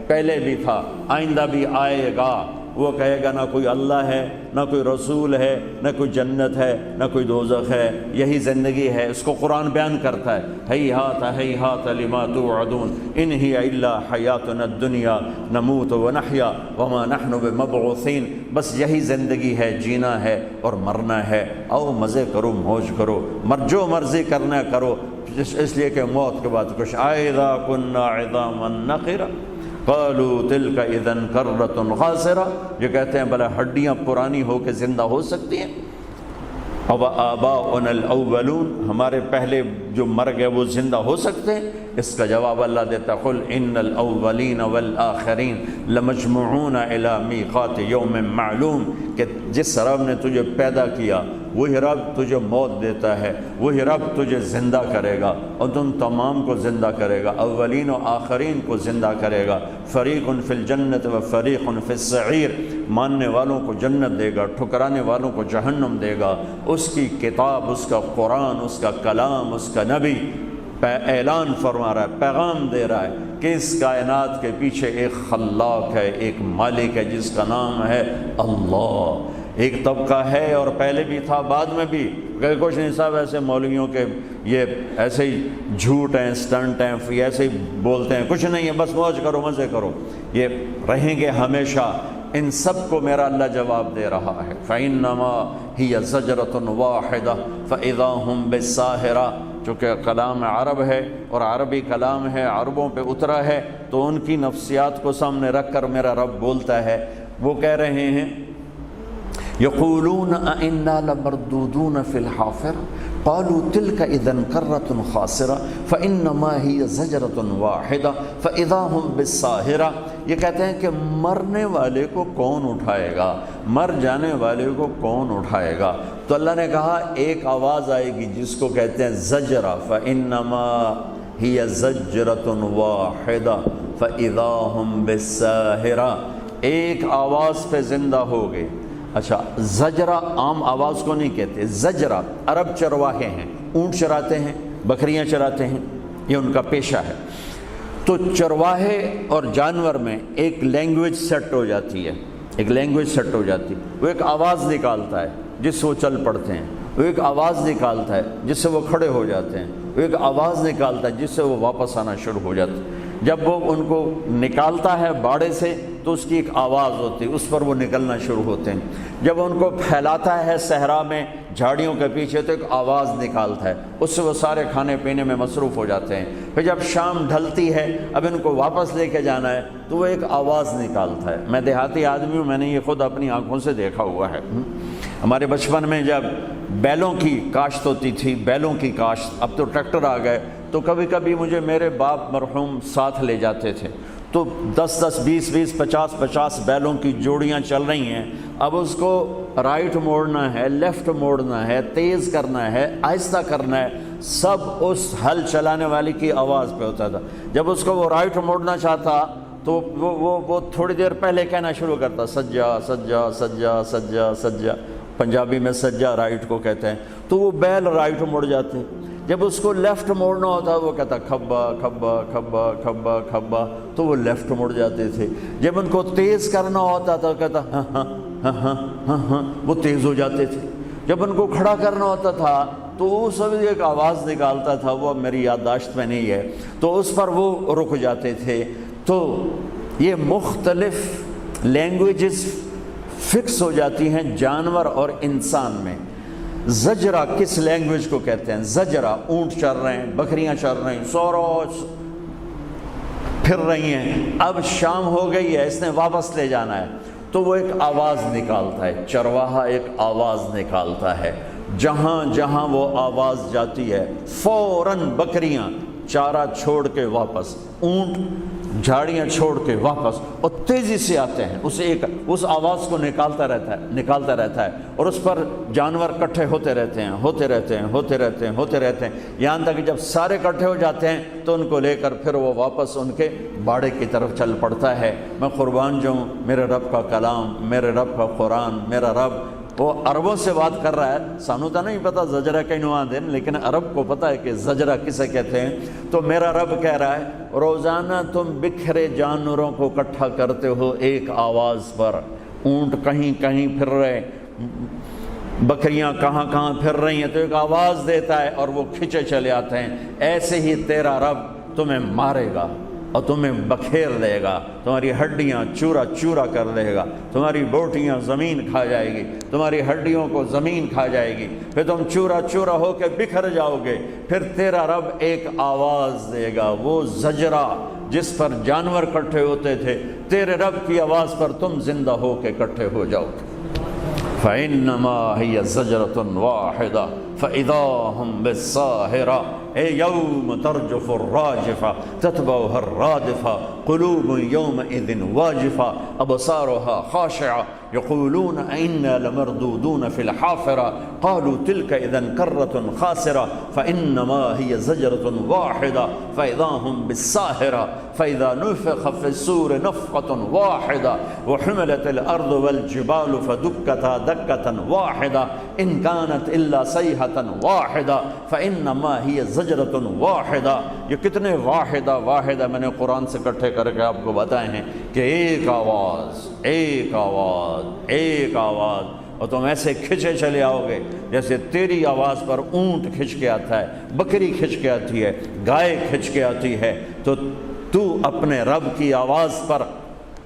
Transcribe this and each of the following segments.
پہلے بھی تھا، آئندہ بھی آئے گا۔ وہ کہے گا نہ کوئی اللہ ہے، نہ کوئی رسول ہے، نہ کوئی جنت ہے، نہ کوئی دوزخ ہے، یہی زندگی ہے۔ اس کو قرآن بیان کرتا ہے، ہیہات ہیہات لما توعدون ان ہی الا حیاتنا الدنیا نموت ونحیا وما نحن بمبعوثین۔ بس یہی زندگی ہے، جینا ہے اور مرنا ہے۔ آؤ مزے کرو، موج کرو، جو مرضی کرنا کرو، اس لیے کہ موت کے بعد کچھ اذا کنا عظاما نخرا قالوا تلک اذا کرۃ خاسرہ۔ یہ کہتے ہیں بھلا ہڈیاں پرانی ہو کے زندہ ہو سکتی ہیں؟ اب آباؤنا الاولون، ہمارے پہلے جو مر گئے وہ زندہ ہو سکتے ہیں؟ اس کا جواب اللہ دیتا، قل ان الاولین والآخرین لمجموعون الی میقات یوم معلوم، کہ جس رب نے تجھے پیدا کیا وہی رب تجھے موت دیتا ہے، وہی رب تجھے زندہ کرے گا اور تم تمام کو زندہ کرے گا، اولین و آخرین کو زندہ کرے گا۔ فریق فی الجنت و فریق فی السعیر، ماننے والوں کو جنت دے گا، ٹھکرانے والوں کو جہنم دے گا۔ اس کی کتاب، اس کا قرآن، اس کا کلام، اس کا نبی اعلان فرما رہا ہے، پیغام دے رہا ہے کہ اس کائنات کے پیچھے ایک خلاق ہے، ایک مالک ہے جس کا نام ہے اللہ۔ ایک طبقہ ہے اور پہلے بھی تھا، بعد میں بھی، کہ کچھ نہیں صاحب ایسے مولویوں کے یہ ایسے ہی جھوٹ ہیں، سٹنٹ ہیں، ایسے ہی بولتے ہیں، کچھ نہیں ہے، بس موج کرو، مزے کرو، یہ رہیں گے ہمیشہ۔ ان سب کو میرا اللہ جواب دے رہا ہے، فَإِنَّمَا هِيَ زَجْرَةٌ وَاحِدَةٌ فَإِذَا هُمْ بِالسَّاهِرَةِ۔ چونکہ کلام عرب ہے اور عربی کلام ہے، عربوں پہ اترا ہے، تو ان کی نفسیات کو سامنے رکھ کر میرا رب بولتا ہے۔ وہ کہہ رہے ہیں یقولون اِنَّا لَمَرْدُودُونَ فِي الْحَافِرَةِ قالوا تلك اذا کرۃ خاسرہ فانما ہی زجرۃ واحدہ فاذا هم بالساہرہ۔ یہ کہتے ہیں کہ مرنے والے کو کون اٹھائے گا، مر جانے والے کو کون اٹھائے گا؟ تو اللہ نے کہا ایک آواز آئے گی جس کو کہتے ہیں زجرہ، فانما ہی زجرۃ واحدہ فاذا هم بالساہرہ، ایک آواز پہ زندہ ہو گئے۔ اچھا، زجرہ عام آواز کو نہیں کہتے، زجرہ عرب چرواہے ہیں، اونٹ چراتے ہیں، بکریاں چراتے ہیں، یہ ان کا پیشہ ہے۔ تو چرواہے اور جانور میں ایک لینگویج سیٹ ہو جاتی ہے، ایک لینگویج سیٹ ہو جاتی ہے، وہ ایک آواز نکالتا ہے جس سے وہ چل پڑتے ہیں، وہ ایک آواز نکالتا ہے جس سے وہ کھڑے ہو جاتے ہیں، وہ ایک آواز نکالتا ہے جس سے وہ واپس آنا شروع ہو جاتے ہیں۔ جب وہ ان کو نکالتا ہے باڑے سے تو اس کی ایک آواز ہوتی ہے، اس پر وہ نکلنا شروع ہوتے ہیں۔ جب ان کو پھیلاتا ہے صحرا میں جھاڑیوں کے پیچھے تو ایک آواز نکالتا ہے، اس سے وہ سارے کھانے پینے میں مصروف ہو جاتے ہیں۔ پھر جب شام ڈھلتی ہے، اب ان کو واپس لے کے جانا ہے تو وہ ایک آواز نکالتا ہے۔ میں دیہاتی آدمی ہوں، میں نے یہ خود اپنی آنکھوں سے دیکھا ہوا ہے۔ ہمارے بچپن میں جب بیلوں کی کاشت ہوتی تھی، بیلوں کی کاشت، اب تو ٹریکٹر آ گئے، تو کبھی کبھی مجھے میرے باپ مرحوم ساتھ لے جاتے تھے، تو 10 20 20 50 بیلوں کی جوڑیاں چل رہی ہیں۔ اب اس کو رائٹ موڑنا ہے، لیفٹ موڑنا ہے، تیز کرنا ہے، آہستہ کرنا ہے، سب اس ہل چلانے والی کی آواز پہ ہوتا تھا۔ جب اس کو وہ رائٹ موڑنا چاہتا تو وہ تھوڑی دیر پہلے کہنا شروع کرتا، سجا سجا سجا سجا سجا، پنجابی میں سجا رائٹ کو کہتے ہیں، تو وہ بیل رائٹ مڑ جاتے ہیں۔ جب اس کو لیفٹ موڑنا ہوتا وہ کہتا کھبا کھبا کھبا کھبا کھبا، تو وہ لیفٹ مڑ جاتے تھے۔ جب ان کو تیز کرنا ہوتا تھا کہتا ہاں ہاں ہاں ہاں ہاں ہاں، وہ تیز ہو جاتے تھے۔ جب ان کو کھڑا کرنا ہوتا تھا تو وہ سب ایک آواز نکالتا تھا، وہ میری یادداشت میں نہیں ہے، تو اس پر وہ رک جاتے تھے۔ تو یہ مختلف لینگویجز فکس ہو جاتی ہیں جانور اور انسان میں۔ زجرہ کس لینگویج کو کہتے ہیں؟ زجرہ اونٹ چر رہے ہیں، بکریاں چر رہے ہیں، سوروس پھر رہی ہیں، اب شام ہو گئی ہے، اس نے واپس لے جانا ہے، تو وہ ایک آواز نکالتا ہے، چرواہا ایک آواز نکالتا ہے۔ جہاں جہاں وہ آواز جاتی ہے فوراً بکریاں چارہ چھوڑ کے واپس، اونٹ جھاڑیاں چھوڑ کے واپس، اور تیزی سے آتے ہیں، اس آواز کو نکالتا رہتا ہے، اور اس پر جانور کٹھے ہوتے رہتے ہیں، یہاں تک کہ جب سارے کٹھے ہو جاتے ہیں تو ان کو لے کر پھر وہ واپس ان کے باڑے کی طرف چل پڑتا ہے۔ میں قربان جاؤں، میرے رب کا کلام، میرے رب کا قرآن، میرا رب وہ عربوں سے بات کر رہا ہے، سانو تو نہیں پتا زجرہ کینوں آندے، لیکن عرب کو پتا ہے کہ زجرہ کسے کہتے ہیں۔ تو میرا رب کہہ رہا ہے روزانہ تم بکھرے جانوروں کو اکٹھا کرتے ہو ایک آواز پر، اونٹ کہیں کہیں پھر رہے، بکریاں کہاں کہاں پھر رہی ہیں، تو ایک آواز دیتا ہے اور وہ کھچے چلے آتے ہیں۔ ایسے ہی تیرا رب تمہیں مارے گا اور تمہیں بکھیر دے گا، تمہاری ہڈیاں چورا چورا کر دے گا، تمہاری بوٹیاں زمین کھا جائے گی، تمہاری ہڈیوں کو زمین کھا جائے گی، پھر تم چورا چورا ہو کے بکھر جاؤ گے۔ پھر تیرا رب ایک آواز دے گا، وہ زجرہ جس پر جانور کٹھے ہوتے تھے، تیرے رب کی آواز پر تم زندہ ہو کے کٹھے ہو جاؤ گے۔ فَإِنَّمَا هِيَ زَجْرَةٌ وَاحِدَةٌ فَإِذَا هُمْ بِالسَّاهِرَةِ يَوْمَ تَرْجُفُ الرَّاجِفَةُ تَتْبَعُهَا الرَّادِفَةُ قُلُوبٌ يَوْمَئِذٍ وَاجِفَةٌ أَبْصَارُهَا خَاشِعَةٌ يَقُولُونَ أَإِنَّا لَمَرْدُودُونَ فِي الْحَافِرَةِ قَالُوا تِلْكَ إِذًا كَرَّةٌ خَاسِرَةٌ فَإِنَّمَا هِيَ زَجْرَةٌ وَاحِدَةٌ فَإِذَا هُمْ بِالسَّاهِرَةِ فَإِذَا نُفِخَ فِي الصُّورِ نَفْخَةٌ وَاحِدَةٌ وَحُمِلَتِ الْأَرْضُ وَالْجِبَالُ فَدُكَّتَا دَكَّةً وَاحِدَةً إِنْ كَانَتْ إِلَّا صَيْحَةً وَاحِدَةً فَإِنَّمَا هِيَ زَجْرَةٌ وَاحِدَةٌ۔ یہ کتنے واحدہ واحدہ میں نے قرآن سے اکٹھے کر کے آپ کو بتائے ہیں کہ ایک آواز ایک آواز ایک آواز، اور تم ایسے کھچے چلے آؤ گے جیسے تیری آواز پر اونٹ کھچ کے آتا ہے، بکری کھچ کے آتی ہے، گائے کھچ کے آتی ہے، تو اپنے رب کی آواز پر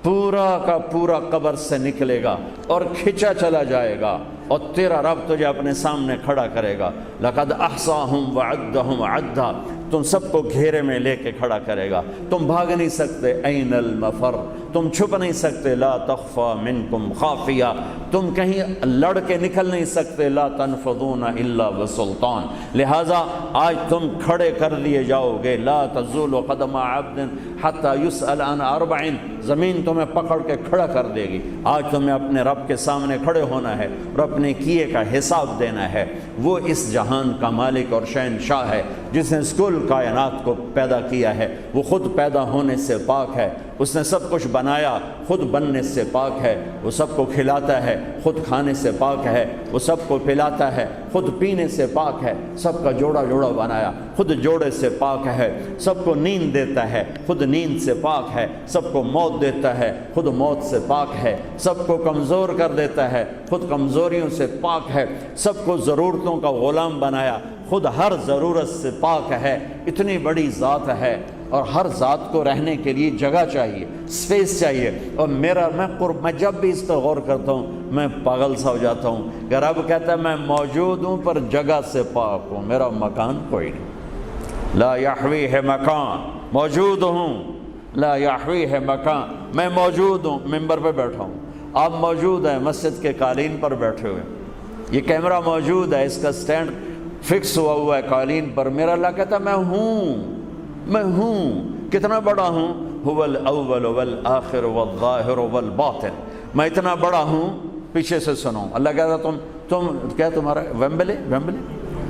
پورا کا پورا قبر سے نکلے گا اور کھچا چلا جائے گا، اور تیرا رب تجھے اپنے سامنے کھڑا کرے گا۔ لَقَدْ أَحْصَاهُمْ وَعَدَّهُمْ عَدًّا، تم سب کو گھیرے میں لے کے کھڑا کرے گا، تم بھاگ نہیں سکتے، أَيْنَ الْمَفَرُّ، تم چھپ نہیں سکتے، لَا تَخْفَى مِنْكُمْ خَافِيَةٌ، تم کہیں لڑ کے نکل نہیں سکتے، لَا تَنْفُذُونَ إِلَّا بِسُلْطَانٍ، لہٰذا آج تم کھڑے کر دیے جاؤ گے۔ لَا تَزُولُ قَدَمَ عَبْدٍ حَتَّى يُسْأَلَ عَنْ أَرْبَعٍ، زمین تمہیں پکڑ کے کھڑا کر دے گی۔ آج تمہیں اپنے رب کے سامنے کھڑے ہونا ہے اور اپنے کیے کا حساب دینا ہے۔ وہ اس جہان کا مالک اور شہنشاہ ہے جس نے کل کائنات کو پیدا کیا ہے، وہ خود پیدا ہونے سے پاک ہے، اس نے سب کچھ بنایا، خود بننے سے پاک ہے، وہ سب کو کھلاتا ہے، خود کھانے سے پاک ہے، وہ سب کو پلاتا ہے، خود پینے سے پاک ہے، سب کا جوڑا جوڑا بنایا، خود جوڑے سے پاک ہے، سب کو نیند دیتا ہے، خود نیند سے پاک ہے، سب کو موت دیتا ہے، خود موت سے پاک ہے، سب کو کمزور کر دیتا ہے، خود کمزوریوں سے پاک ہے، سب کو ضرورتوں کا غلام بنایا، خود ہر ضرورت سے پاک ہے۔ اتنی بڑی ذات ہے، اور ہر ذات کو رہنے کے لیے جگہ چاہیے، اسپیس چاہیے، اور میں جب بھی اس پر غور کرتا ہوں میں پاگل سا ہو جاتا ہوں کہ رب کہتا ہے میں موجود ہوں پر جگہ سے پاک ہوں، میرا مکان کوئی نہیں، لا یحویہ مکان، موجود ہوں، لا یحویہ مکان، میں موجود ہوں، ممبر پہ بیٹھا ہوں، آپ موجود ہیں مسجد کے قالین پر بیٹھے ہوئے، یہ کیمرہ موجود ہے، اس کا سٹینڈ فکس ہوا ہے قالین پر، میرا اللہ کہتا ہے میں ہوں، کتنا بڑا ہوں، هو الاول والآخر والظاہر والباطن، میں اتنا بڑا ہوں، پیچھے سے سنو، اللہ کہتا تم کیا تمہارا ویمبلے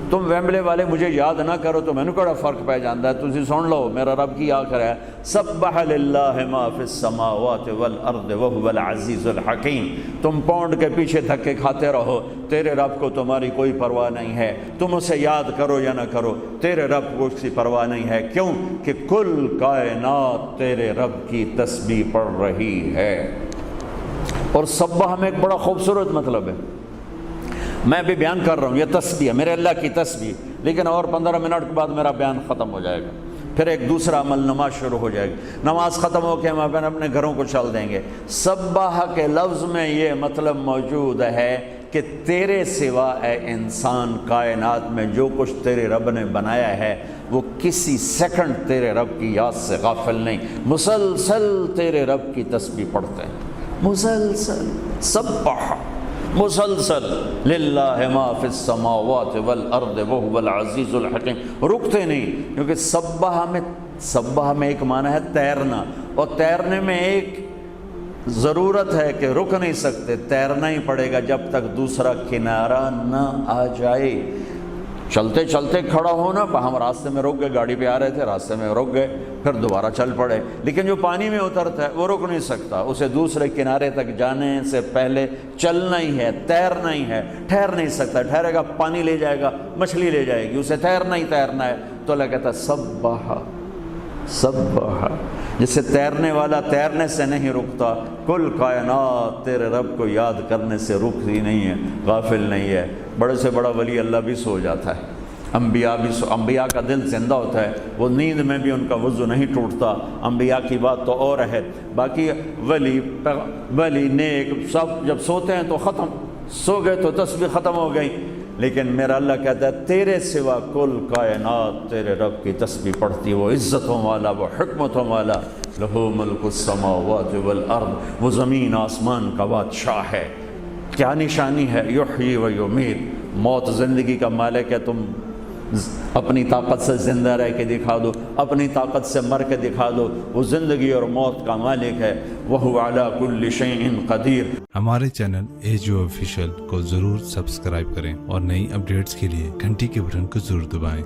تم ویمبلے والے مجھے یاد نہ کرو تو میں نے کہڑا فرق پہ جانتا ہے، تسی سن لو میرا رب کی آخر ہے سبح للہ ما فی السماوات والارض وهو العزیز الحکیم، تم پونڈ کے پیچھے دھکے کھاتے رہو، تیرے رب کو تمہاری کوئی پرواہ نہیں ہے، تم اسے یاد کرو یا نہ کرو، تیرے رب کو اس کی پرواہ نہیں ہے، کیوں کہ کل کائنات تیرے رب کی تسبیح پڑھ رہی ہے۔ اور سبح میں ایک بڑا خوبصورت مطلب ہے، میں بھی بیان کر رہا ہوں، یہ تسبیح ہے میرے اللہ کی تسبیح، لیکن اور 15 منٹ کے بعد میرا بیان ختم ہو جائے گا، پھر ایک دوسرا عمل نماز شروع ہو جائے گی، نماز ختم ہو کے ہم اپنے گھروں کو چل دیں گے۔ سبح کے لفظ میں یہ مطلب موجود ہے کہ تیرے سوا اے انسان کائنات میں جو کچھ تیرے رب نے بنایا ہے وہ کسی سیکنڈ تیرے رب کی یاد سے غافل نہیں، مسلسل تیرے رب کی تسبیح پڑھتے ہیں، مسلسل سبح، مسلسل للہ ما فی السماوات والارض وهو العزیز الحکیم، رکتے نہیں، کیونکہ سبح میں ایک معنی ہے تیرنا، اور تیرنے میں ایک ضرورت ہے کہ رک نہیں سکتے، تیرنا ہی پڑے گا جب تک دوسرا کنارہ نہ آ جائے۔ چلتے چلتے کھڑا ہونا، ہم راستے میں رک گئے، گاڑی پہ آ رہے تھے، راستے میں رک گئے، پھر دوبارہ چل پڑے۔ لیکن جو پانی میں اترتا ہے وہ رک نہیں سکتا، اسے دوسرے کنارے تک جانے سے پہلے چلنا ہی ہے، تیرنا ہی ہے، ٹھہر نہیں سکتا، ٹھہرے گا پانی لے جائے گا، مچھلی لے جائے گی، اسے تیرنا ہی تیرنا ہے۔ تو اللہ کہتا ہے سبحا سبحا، جسے تیرنے والا تیرنے سے نہیں رکتا، کل کائنات تیرے رب کو یاد کرنے سے رکتی نہیں ہے، غافل نہیں ہے۔ بڑے سے بڑا ولی اللہ بھی سو جاتا ہے، انبیاء کا دل زندہ ہوتا ہے، وہ نیند میں بھی ان کا وضو نہیں ٹوٹتا۔ انبیاء کی بات تو اور ہے، باقی ولی نیک سب جب سوتے ہیں تو ختم، سو گئے تو تسبیح ختم ہو گئی، لیکن میرا اللہ کہتا ہے تیرے سوا کل کائنات تیرے رب کی تسبیح پڑھتی، وہ عزتوں والا، وہ حکمتوں والا، لہو ملک السماوات والارض، وہ زمین آسمان کا بادشاہ ہے۔ کیا نشانی ہے؟ یحیی و یمیت، موت زندگی کا مالک ہے۔ تم اپنی طاقت سے زندہ رہ کے دکھا دو، اپنی طاقت سے مر کے دکھا دو، وہ زندگی اور موت کا مالک ہے۔ وَهُوَ عَلَى كُلِّ شَيْءٍ قَدِيرٌ۔ ہمارے چینل ایجو آفیشیل کو ضرور سبسکرائب کریں اور نئی اپڈیٹس کے لیے گھنٹی کے بٹن کو ضرور دبائیں۔